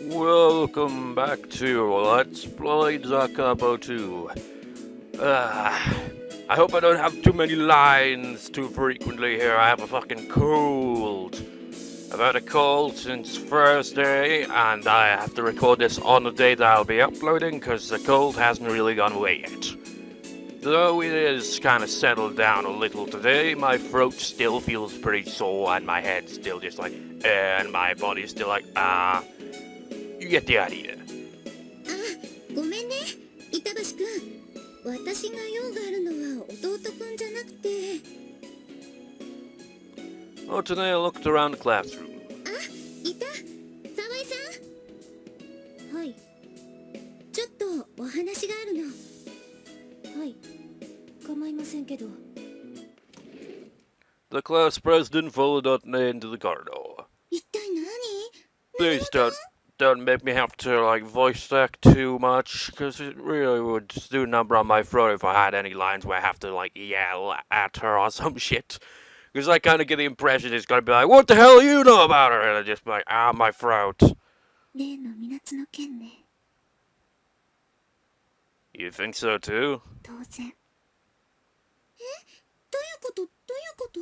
Welcome back to Let's Play Capo 2. I hope I don't have too many lines too frequently here. I have a fucking cold. I've had a cold since Thursday, and I have to record this on the day that I'll be uploading because the cold hasn't really gone away yet. Though it is kind of settled down a little today, my throat still feels pretty sore, and my head's still just like, and my body's still like, You get the idea. ごめんね、板橋くん。私が用があるのは弟くんじゃなくて。Oh, today I looked around the classroom. いた、沢井さん。はい。ちょっとお話があるの。はい。構いませんけど。The class president followed Otne into the corridor. 一体何？ Please don't make me have to like voice act too much, because it really would just do a number on my throat if I had any lines where I have to like yell at her or some shit. Because I kind of get the impression it's gonna be like, what the hell do you know about her? And I just be like, my throat. 例のみなつの件ね。 You think so too? 当然。どういうこと？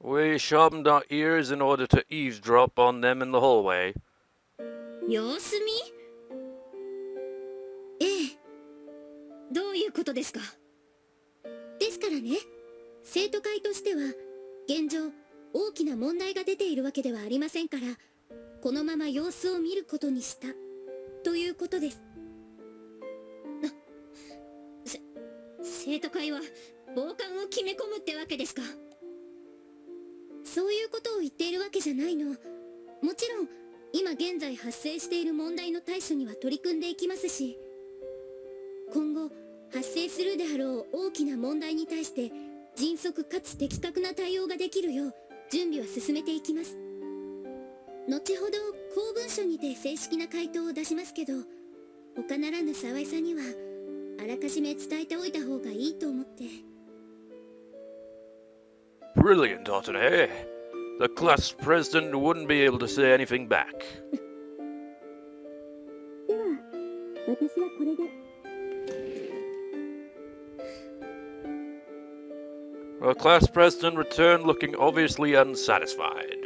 We sharpened our ears in order to eavesdrop on them in the hallway. 様子見？ええ。どういうことですか？ですからね、生徒会としては現状大きな問題が出ているわけではありませんから、このまま様子を見ることにしたということです。生徒会は傍観を決め込むってわけですか？そういうことを言っているわけじゃないの。もちろん今現在発生している問題の対処には取り組んでいきますし、今後発生するであろう大きな問題に対して迅速かつ的確な対応ができるよう準備は進めていきます。後ほど公文書にて正式な回答を出しますけど、他ならぬ沢井さんにはあらかじめ伝えておいた方がいいと思って。 Brilliant, Otne. The class president wouldn't be able to say anything back. では私はこれで。 The class president returned looking obviously unsatisfied.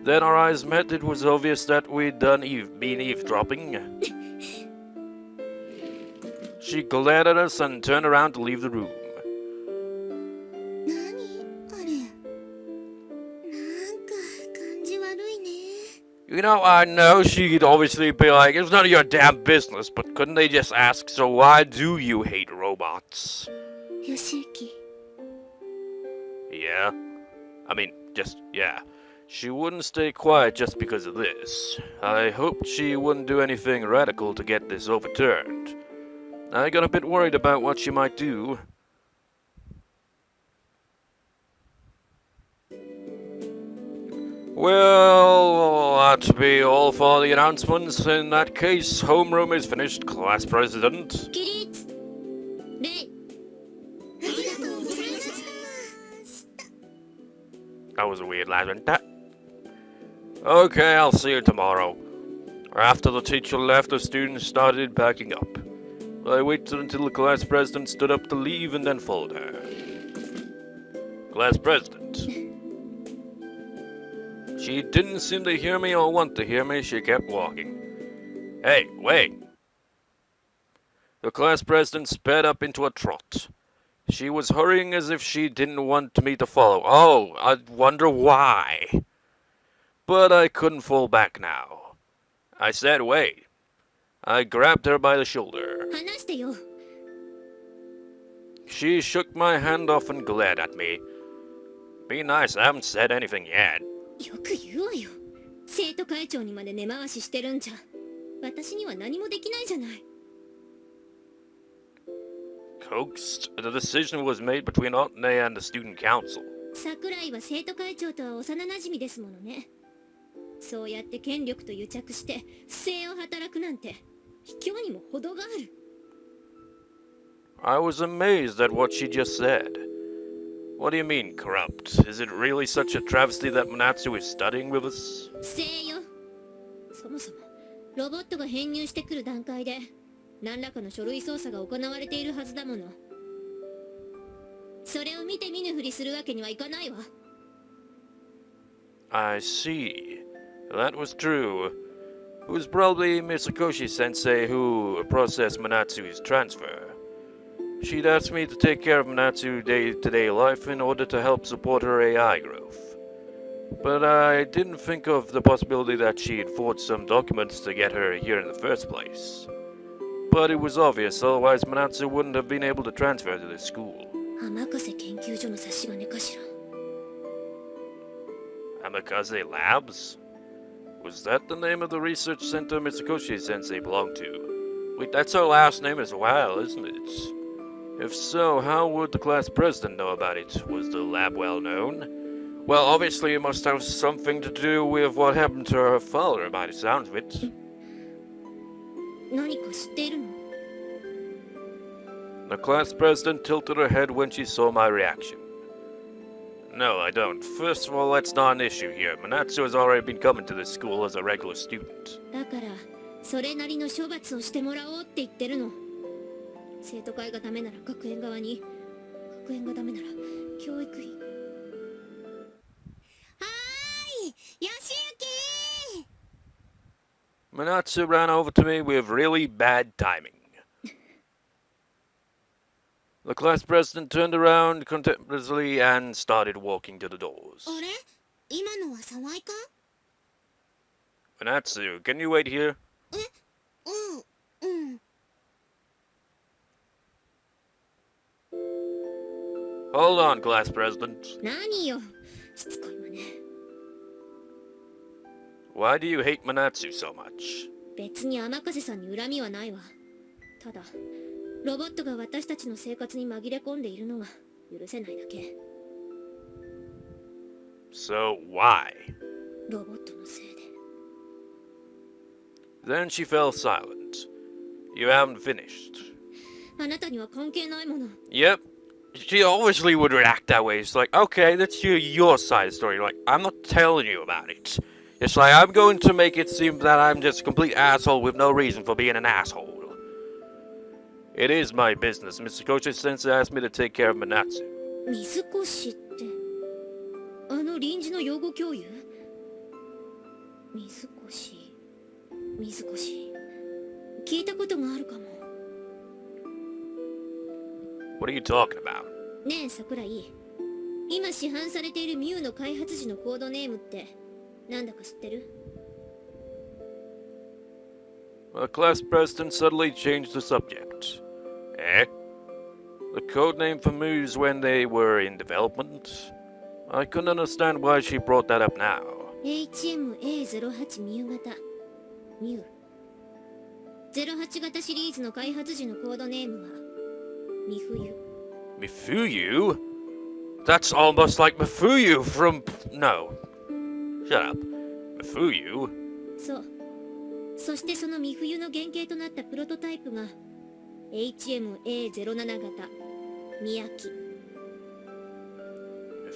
Then our eyes met. It was obvious that we'd been eavesdropping. She glared at us and turned around to leave the room. 何あれ？なんか感じ悪いね。 You know, I know she'd obviously be like, it's none of your damn business, but couldn't they just ask, so why do you hate robots? 吉行。 Yeah? I mean, yeah. She wouldn't stay quiet just because of this. I hoped she wouldn't do anything radical to get this overturned. I got a bit worried about what she might do. Well, that'd be all for the announcements. In that case, homeroom is finished, class president. 起立。礼。ありがとうございました。 That was a weird last one. Okay, I'll see you tomorrow. After the teacher left, the students started packing up. I waited until the class president stood up to leave and then followed her. Class president. She didn't seem to hear me or want to hear me. She kept walking. Hey, wait. The class president sped up into a trot. She was hurrying as if she didn't want me to follow. Oh, I wonder why. But I couldn't fall back now. I said, wait. I grabbed her by the shoulder. 話してよ。 She shook my hand off and glared at me. Be nice, I haven't said anything yet. よく言うわよ。生徒会長にまで根回ししてるんじゃ。私には何もできないじゃない。 Coaxed, the decision was made between Otne and the student council. 桜井は生徒会長とは幼馴染ですものね。そうやって権力と癒着して不正を働くなんて卑怯にも程がある。 I was amazed at what she just said. What do you mean, corrupt? Is it really such a travesty that Manatsu is studying with us? 不正よ。そもそもロボットが編入してくる段階で何らかの書類操作が行われているはずだもの。それを見て見ぬふりするわけにはいかないわ。 I see. That was true. It was probably Mitsukoshi sensei who processed Manatsu's transfer. She'd asked me to take care of Manatsu's day-to-day life in order to help support her AI growth. But I didn't think of the possibility that she'd forged some documents to get her here in the first place. But it was obvious, otherwise Manatsu wouldn't have been able to transfer to this school. 天笠研究所の差し金かしら。 Amikaze Labs? Was that the name of the research center Mitsukoshi sensei belonged to? Wait, that's her last name as well, isn't it? If so, how would the class president know about it? Was the lab well known? Well, obviously it must have something to do with what happened to her father, by the sounds of it. 何か知っているの？ The class president tilted her head when she saw my reaction. No, I don't. First of all, that's not an issue here. Manatsu has already been coming to this school as a regular student. だからそれなりの処罰をしてもらおうって言ってるの。生徒会がダメなら学園側に、学園がダメなら教育費。はーい、ヨシユキ。 Manatsu ran over to me with really bad timing. The class president turned around contemplatively and started walking to the doors. あれ？今のは沢井か？ Manatsu, can you wait here? うん。 Hold on, class president. 何よ、しつこいわね。 Why do you hate Manatsu so much? 別に天笠さんに恨みはないわ。ただロボットが私たちの生活に紛れ込んでいるのが許せないだけ。 So why? ロボットのせいで。 Then she fell silent. You haven't finished. あなたには関係ないもの。 Yep. She obviously would react that way. It's like, okay, that's your side of the story. Like, I'm not telling you about it. It's like, I'm going to make it seem that I'm just a complete asshole with no reason for being an asshole. It is my business. Mr. Kochi sensei asked me to take care of Manatsu. 水越ってあの臨時の養護教諭？水越聞いたことがあるかも。 What are you talking about? ねえ桜井、今市販されているミュウの開発時のコードネームってなんだか知ってる？ The class president suddenly changed the subject. Eh? The code name for Moose when they were in development? I couldn't understand why she brought that up now. HMA08 ミュウ型ミュウ08型シリーズの開発時のコードネームはミフユ。 Mifuyu? That's almost like Mifuyu from... No. Shut up. Mifuyu? そう。そしてそのミフユの原型となったプロトタイプが HMA07 型ミヤキ。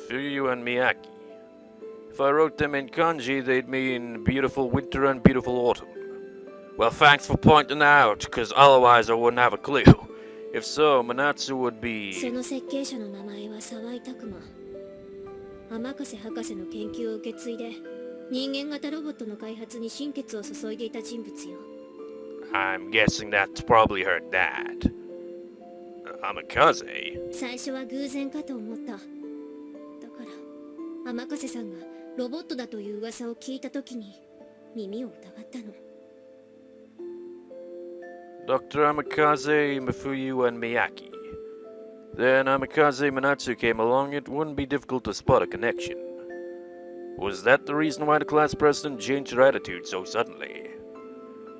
Mifuyu and Miyaki. If I wrote them in kanji, they'd mean beautiful winter and beautiful autumn. Well, thanks for pointing out, because otherwise I wouldn't have a clue. If so, Manatsu would be... その設計者の名前は沢井拓馬。天笠博士の研究を受け継いで人間型ロボットの開発に心血を注いでいた人物よ。 I'm guessing that's probably her dad. Amikaze? 最初は偶然かと思った。だから天笠さんがロボットだという噂を聞いた時に耳を疑ったの。 Dr. Amikaze, Mifuyu, and Miyaki. Then Amikaze Manatsu came along, it wouldn't be difficult to spot a connection. Was that the reason why the class president changed her attitude so suddenly?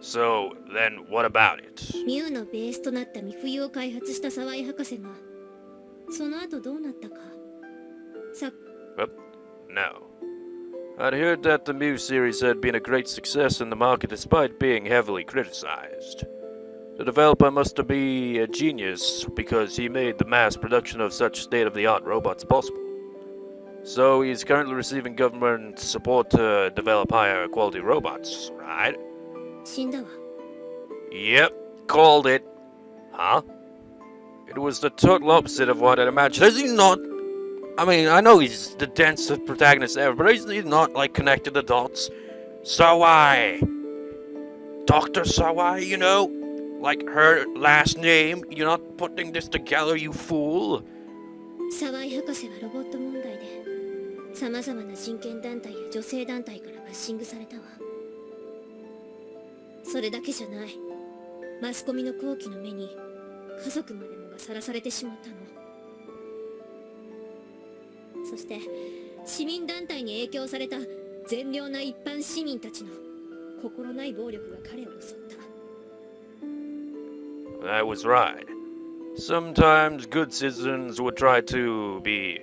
So, then what about it? ミュウのベースとなったミフユを開発した沢井博士がその後どうなったかさ。 No. I'd heard that the Mew series had been a great success in the market despite being heavily criticized. The developer must be a genius because he made the mass production of such state-of-the-art robots possible. So he's currently receiving government support to develop higher quality robots, right? 死んだわ。 Yep, called it. Huh? It was the total opposite of what I'd imagined. Is he not? I mean, I know he's the densest protagonist ever, but is he not, like, connected the dots? Sawai! Dr. Sawai, you know? Like her last name? You're not putting this together, you fool? 沢井博士はロボット問題で様々な人権団体や女性団体からバッシングされたわ。それだけじゃない。マスコミの好奇の目に家族までもがさらされてしまったの。そして市民団体に影響された善良な一般市民たちの心ない暴力が彼を襲った。 That was right. Sometimes good citizens would try to be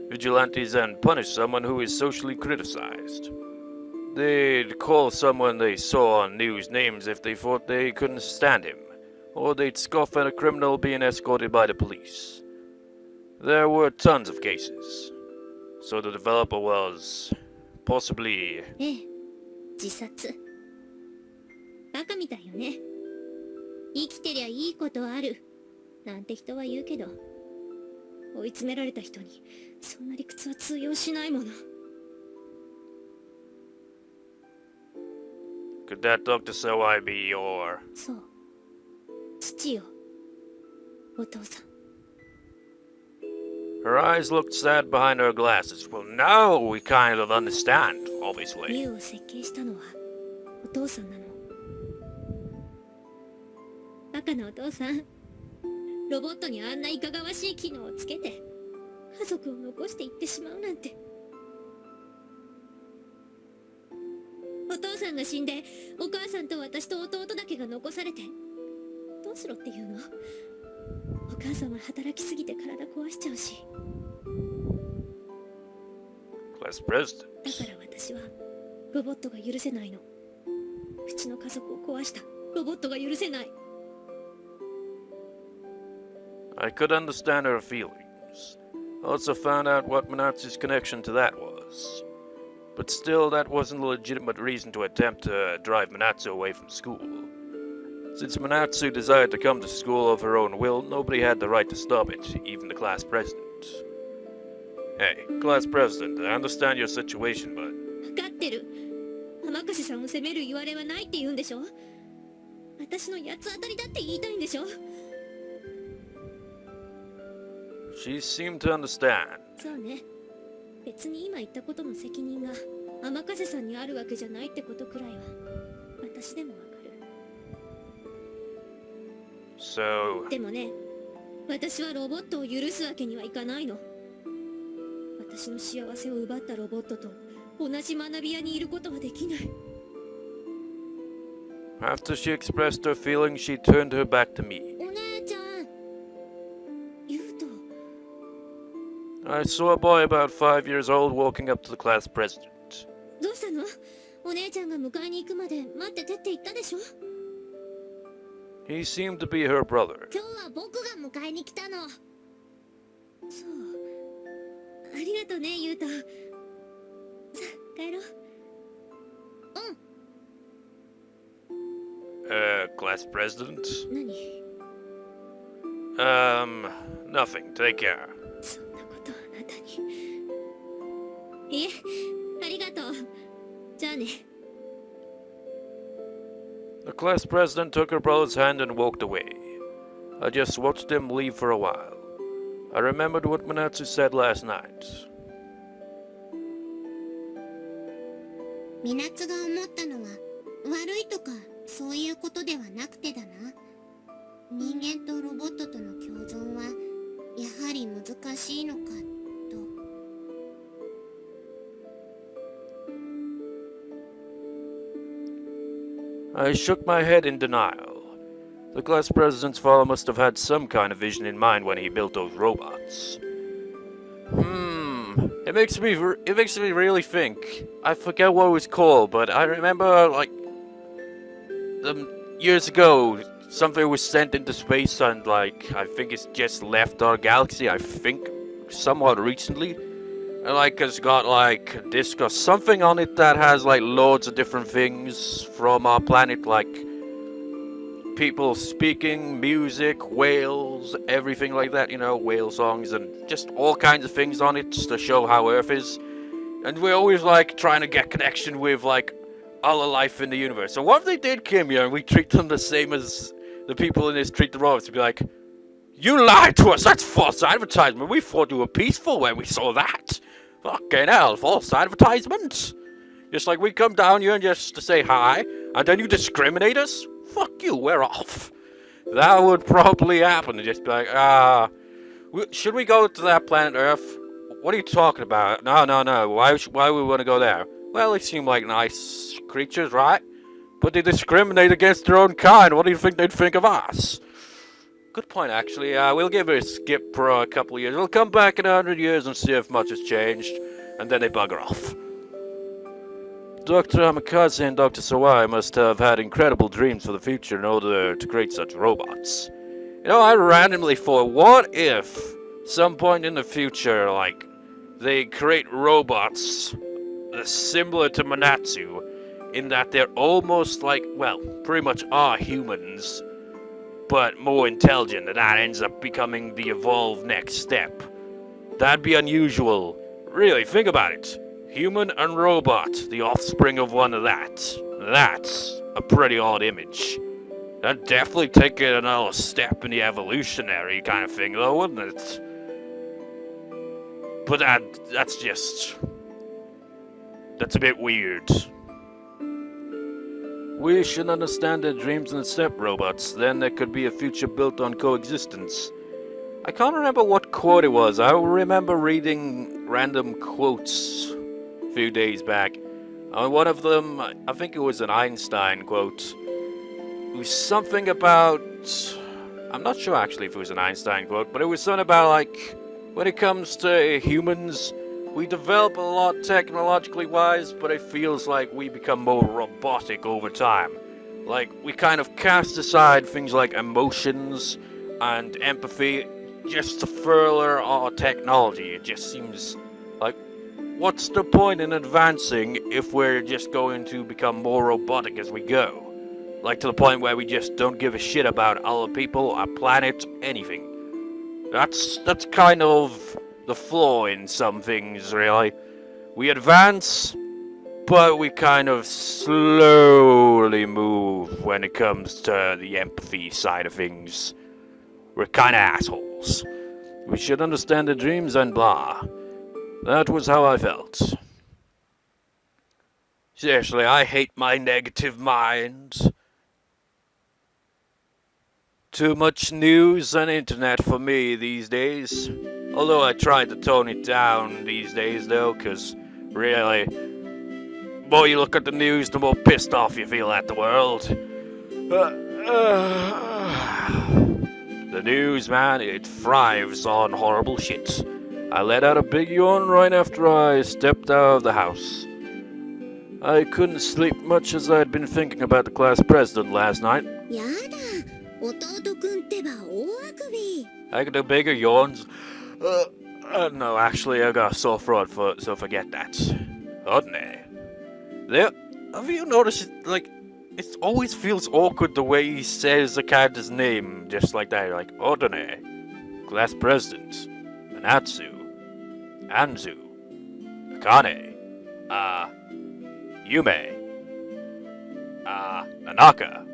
vigilantes and punish someone who is socially criticized. They'd call someone they saw on news names if they thought they couldn't stand him, or they'd scoff at a criminal being escorted by the police. There were tons of cases. So the developer was possibly... ええ、自殺。バカみたいよね。生きてりゃいいことあるなんて人は言うけど、追い詰められた人にそんな理屈は通用しないもの。 Could that Dr. Sawai be your... そう、父よ、お父さん。 Her eyes looked sad behind her glasses. Well, now we kind of understand, ミ obviously. ュウを設計したのはお父さんなの。バカなお父さん。ロボットにあんないかがわしい機能をつけて家族を残していってしまうなんて。お父さんが死んでお母さんと私と弟だけが残されてどうしろっていうの。お母さんは働きすぎて体壊しちゃうし。 Class president. だから私はロボットが許せないの。うちの家族を壊したロボットが許せない。 I could understand her feelings. Also found out what Manatsu's connection to that was. But still, that wasn't a legitimate reason to attempt to drive Manatsu away from school. Since Manatsu desired to come to school of her own will, nobody had the right to stop it, even the class president. Hey, class president, I understand your situation, but... 分かってる。浜kasiさんを責める言われはないって言うんでしょ。私の八つ当たりだって言いたいんでしょ。 She seemed to understand. そうね。別に今言ったことの責任が天風さんにあるわけじゃないってことくらいは私でもわかる。 So... でもね、私はロボットを許すわけにはいかないの。私の幸せを奪ったロボットと同じ学び屋にいることはできない。 After she expressed her feelings, she turned her back to me. お姉ちゃん、言うと。 I saw a boy about 5 years old walking up to the class president. どうしたの？お姉ちゃんが迎えに行くまで待っててって言ったでしょ。 He seemed to be her brother. 今日は僕が迎えに来たの。そう。ありがとね、ゆうと。さあ、帰ろう。Class president? 何？ Nothing. Take care. そんなことあなたに。いえ、ありがとう。じゃあね。 The class president took her brother's hand and walked away. I just watched him leave for a while. I remembered what Manatsu said last night. みなつが思ったのは悪いとかそういうことではなくてだな。人間とロボットとの共存はやはり難しいのかと。I shook my head in denial. The class president's father must have had some kind of vision in mind when he built those robots. It makes me really think. I forget what it was called, but I remember like years ago something was sent into space and like I think it's just left our galaxy. I think somewhat recently, And like it's got like a disc or something on it that has like loads of different things from our planet, like people speaking, music, whales, everything like that, you know, whale songs and just all kinds of things on it to show how Earth is. And we're always like trying to get connection with like all the life in the universe. So what if they did come here and we treat them the same as the people in this treat the robots? To be like, you lied to us, that's false advertisement. We thought you were peaceful when we saw that. Fucking hell, false advertisement. Just like we come down here and just to say hi, and then you discriminate us? Fuck you, we're off. That would probably happen. Just be like, should we go to that planet Earth? What are you talking about? No. Why would we want to go there? Well, they seem like nice creatures, right? But they discriminate against their own kind. What do you think they'd think of us? Good point, actually. We'll give it a skip for a couple of years. We'll come back in 100 years and see if much has changed. And then they bugger off. Dr. Amikaze and Dr. Sawai must have had incredible dreams for the future in order to create such robots. You know, I randomly thought, what if some point in the future, like, they create robots similar to Manatsu, in that they're almost like, well, pretty much are humans, but more intelligent, and that ends up becoming the evolved next step. That'd be unusual. Really, think about it. Human and robot, the offspring of one of that. That's a pretty odd image. That'd definitely take it another step in the evolutionary kind of thing, though, wouldn't it? But that's a bit weird. We should understand their dreams and accept robots, then there could be a future built on coexistence. I can't remember what quote it was. I remember reading random quotes a few days back. One of them, I think it was an Einstein quote. It was something about... I'm not sure actually if it was an Einstein quote, but it was something about like, when it comes to humans, we develop a lot technologically wise, but it feels like we become more robotic over time. Like, we kind of cast aside things like emotions and empathy just to further our technology. It just seems like, what's the point in advancing if we're just going to become more robotic as we go? Like, to the point where we just don't give a shit about other people, our planet, anything. That's kind of the flaw in some things, really. We advance, but we kind of slowly move when it comes to the empathy side of things. We're kind of assholes. We should understand their dreams and blah. That was how I felt. Seriously, I hate my negative mind. Too much news and internet for me these days. Although I try to tone it down these days though, cause really, the more you look at the news, the more pissed off you feel at the world. The news, man, it thrives on horrible shit. I let out a big yawn right after I stepped out of the house. I couldn't sleep much as I'd been thinking about the class president last night. やだ、弟くんってば大あくび。 I could do bigger yawns. No, actually, I got a sore throat, so forget that. Odne. There, have you noticed, like, it always feels awkward the way he says the character's name, just like that, like, Odne, class president, Manatsu, Anzu, Akane, Yume, Nanaka,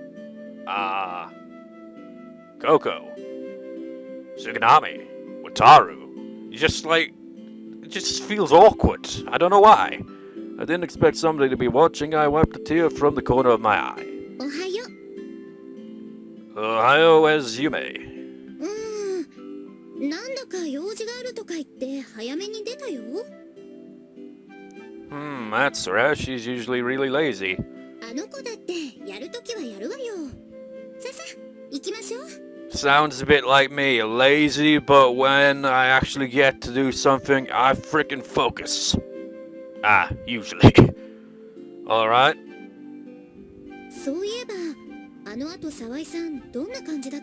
Koko, Tsuganami, Wataru. Just like, it just feels awkward. I don't know why. I didn't expect somebody to be watching. I wiped a tear from the corner of my eye. おはよ Ohio, where's Yume? なんだか用事があるとか言って早めに出たよ。 That's rare. She's usually really lazy. あの子だってやるときはやるわよ。さあさあ、行きましょう。 Sounds a bit like me, lazy, but when I actually get to do something, I frickin' focus. Usually. Alright. そういえば、あの後沢井さんどんな感じだっ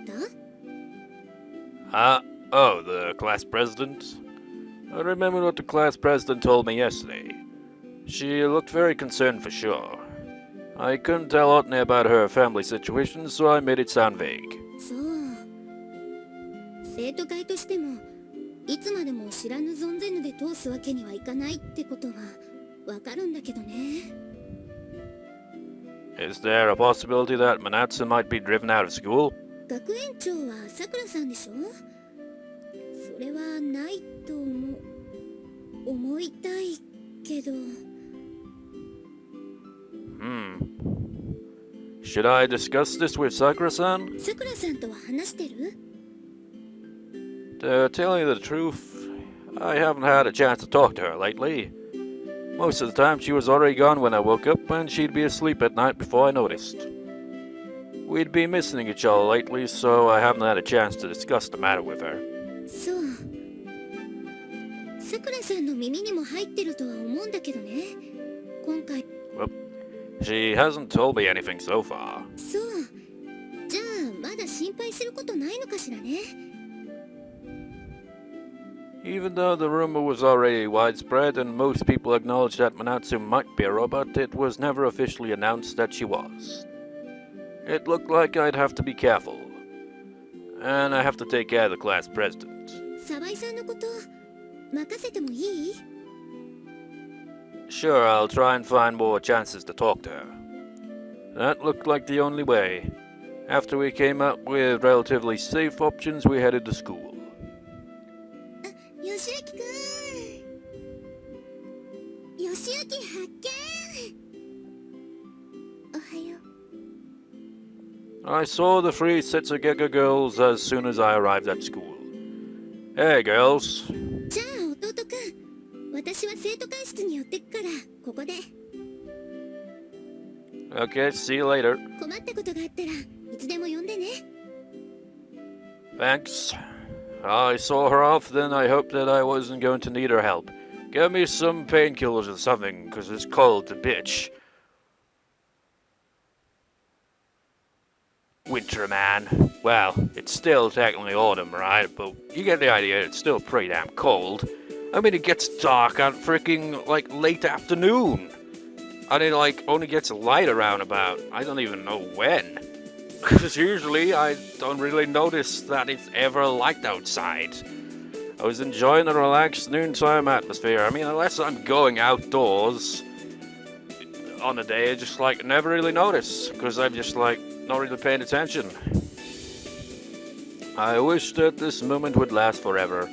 た？ Oh, the class president? I remember what the class president told me yesterday. She looked very concerned for sure. I couldn't tell Otney about her family situation, so I made it sound vague. そう。生徒会としてもいつまでも知らぬ存ぜぬで通すわけにはいかないってことはわかるんだけどね。Is there a possibility that Manatsu might be driven out of school? 学園長はさくらさんでしょ。それはないと思いたいけど。Should I discuss this with Sakura-san? さくらさんとは話してる？ To tell you the truth, I haven't had a chance to talk to her lately. Most of the time she was already gone when I woke up, and she'd be asleep at night before I noticed. We'd been missing each other lately, so I haven't had a chance to discuss the matter with her. そう。さくらさんの耳にも入ってるとは思うんだけどね。今回。She hasn't told me anything so far. そう。じゃあまだ心配することないのかしらね。Even though the rumor was already widespread and most people acknowledged that Manatsu might be a robot, it was never officially announced that she was. It looked like I'd have to be careful. And I have to take care of the class president. 沢井さんのこと任せてもいい？ Sure, I'll try and find more chances to talk to her. That looked like the only way. After we came up with relatively safe options, we headed to school. 吉明くん。吉明発見。おはよう。 I saw the three Setsugega girls as soon as I arrived at school. Hey, girls. じゃあ弟くん。私は生徒会室に寄ってくからここで。Okay, see you later. 困ったことがあったらいつでも呼んでね。Thanks. I saw her off, then I hoped that I wasn't going to need her help. Get me some painkillers or something, 'cause it's cold to bitch. Winter, man. Well, it's still technically autumn, right? But you get the idea, it's still pretty damn cold. I mean, it gets dark at freaking, like, late afternoon. And it, like, only gets light around about, I don't even know when. Because usually I don't really notice that it's ever light outside. I was enjoying the relaxed noontime atmosphere. I mean, unless I'm going outdoors on a day, I just, like, never really notice. Because I'm just, like, not really paying attention. I wish that this moment would last forever.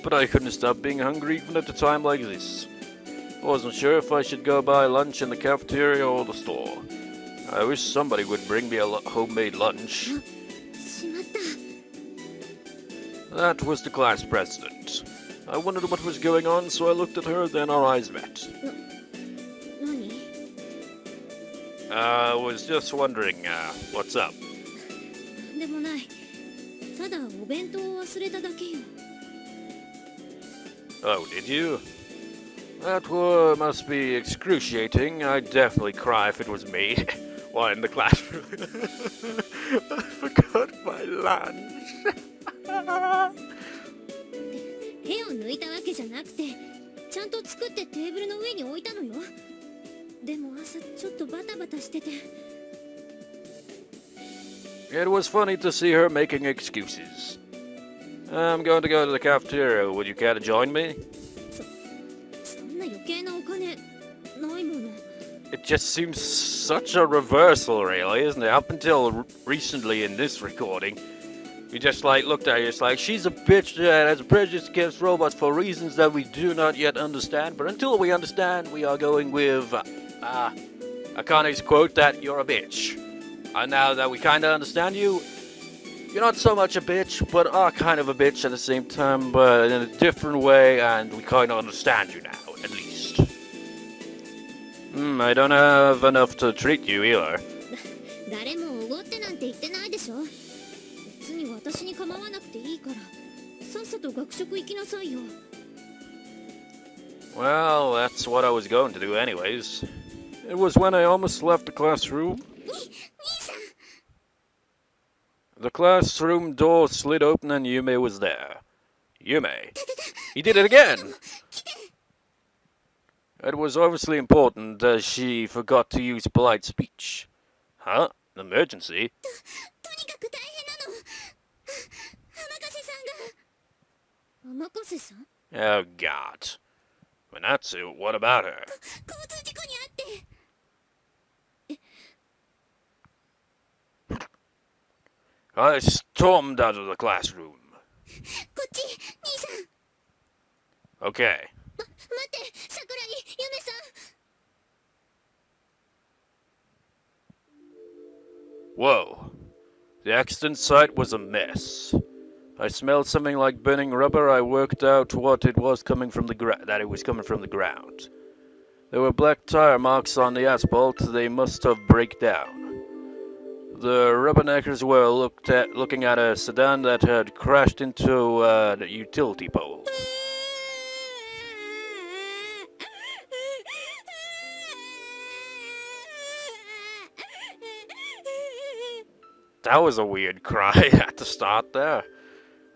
But I couldn't stop being hungry even at a time like this. I wasn't sure if I should go buy lunch in the cafeteria or the store. I wish somebody would bring me a homemade lunch. しまった。 That was the class president. I wondered what was going on, so I looked at her, then our eyes met. 何？ I was just wondering, what's up? でもない。ただお弁当を忘れただけよ。 Oh, did you? That must be excruciating. I'd definitely cry if it was me. While in the classroom. I forgot my lunch. 手を抜いたわけじゃなくて、ちゃんと作ってテーブルの上に置いたのよ。でも朝ちょっとバタバタしてて。It was funny to see her making excuses. I'm going to go to the cafeteria. Would you care to join me? そんな余計なお金ないもの。 It just seems such a reversal, really, isn't it? Up until recently in this recording, we just like looked at her, it's like she's a bitch that has a prejudice against robots for reasons that we do not yet understand. But until we understand, we are going with Akane's quote that you're a bitch. And now that we kind of understand you, you're not so much a bitch, but are kind of a bitch at the same time, but in a different way, and we kind of understand you now, at least. I don't have enough to treat you either. 誰もおごってなんて言ってないでしょ。別に私に構わなくていいから、さっさと学食行きなさいよ。Well, that's what I was going to do anyways. It was when I almost left the classroom The classroom door slid open and Yume was there. Yume? He did it again! It was obviously important as she forgot to use polite speech. Huh? Emergency? とにかく大変なの。浜風さんが。浜風さん？ Oh god. Minatsu, what about her? 交通事故に遭って。I stormed out of the classroom. こっち、兄さん。 Okay. 待って、桜井、ゆめさん。 Whoa. The accident site was a mess. I smelled something like burning rubber. I worked out what it was coming from the that it was coming from the ground. There were black tire marks on the asphalt. They must have break down. The rubberneckers were looking at a sedan that had crashed into a utility pole. That was a weird cry at the start there.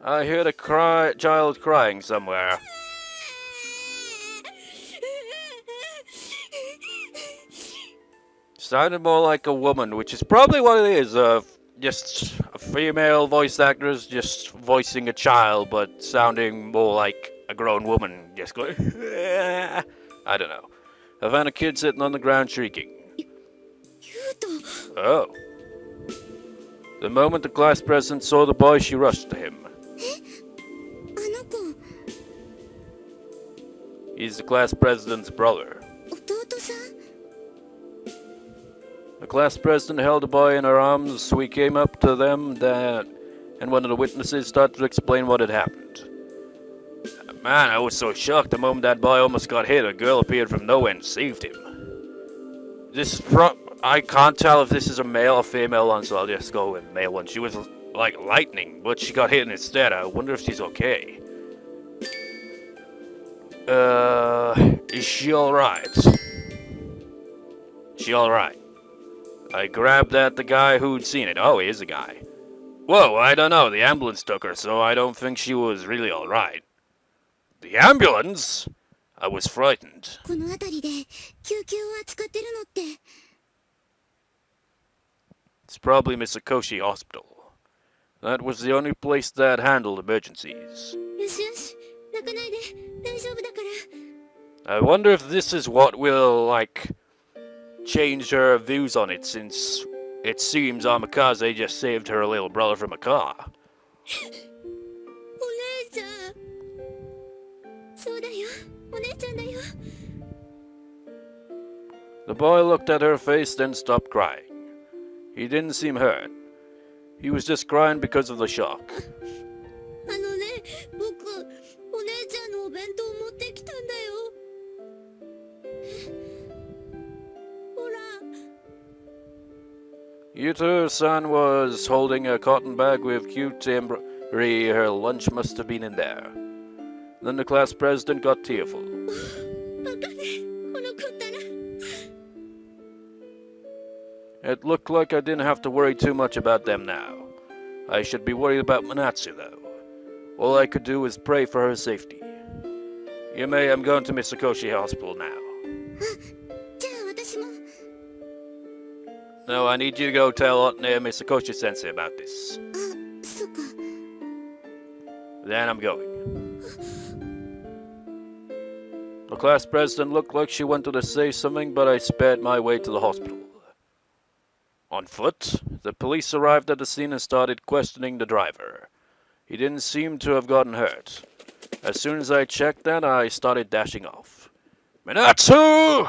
I heard a child crying somewhere. Sounded more like a woman, which is probably what it is. Just a female voice actress just voicing a child, but sounding more like a grown woman. Just going, I don't know. I found a kid sitting on the ground shrieking. Oh. The moment the class president saw the boy, she rushed to him. あの子、 He's the class president's brother. 弟さん？ The class president held the boy in her arms. So we came up to them, and one of the witnesses started to explain what had happened. Man, I was so shocked the moment that boy almost got hit. A girl appeared from nowhere and saved him. I can't tell if this is a male or female one, so I'll just go with male one. She was like lightning, but she got hit instead. I wonder if she's okay. Is she alright? She alright? I grabbed at the guy who'd seen it. Oh, he is a guy. Whoa, I don't know. The ambulance took her, so I don't think she was really alright. The ambulance? I was frightened. この辺りで救急を扱ってるのって。 It's probably Misakoshi Hospital. That was the only place that handled emergencies. よしよし、泣かないで、大丈夫だから。 I wonder if this is what will, like, change her views on it, since it seems Amikaze just saved her little brother from a car. お姉ちゃん。そうだよ、お姉ちゃんだよ。 The boy looked at her face, then stopped crying. He didn't seem hurt. He was just crying because of the shock. あのね、僕、お姉ちゃんのお弁当持ってきたんだよ。ほら。 Yuto-san was holding a cotton bag with cute embroidery. Her lunch must have been in there. Then the class president got tearful. バカね、この子ったら。 It looked like I didn't have to worry too much about them now. I should be worried about Minatsu, though. All I could do was pray for her safety. Yume, I'm going to Misakoshi Hospital now. じゃあ私も。 No, I need you to go tell Misakoshi Sensei about this. あ、そっか。 Then I'm going. The class president looked like she wanted to say something, but I sped my way to the hospital. On foot, the police arrived at the scene and started questioning the driver. He didn't seem to have gotten hurt. As soon as I checked that, I started dashing off. Minatsu!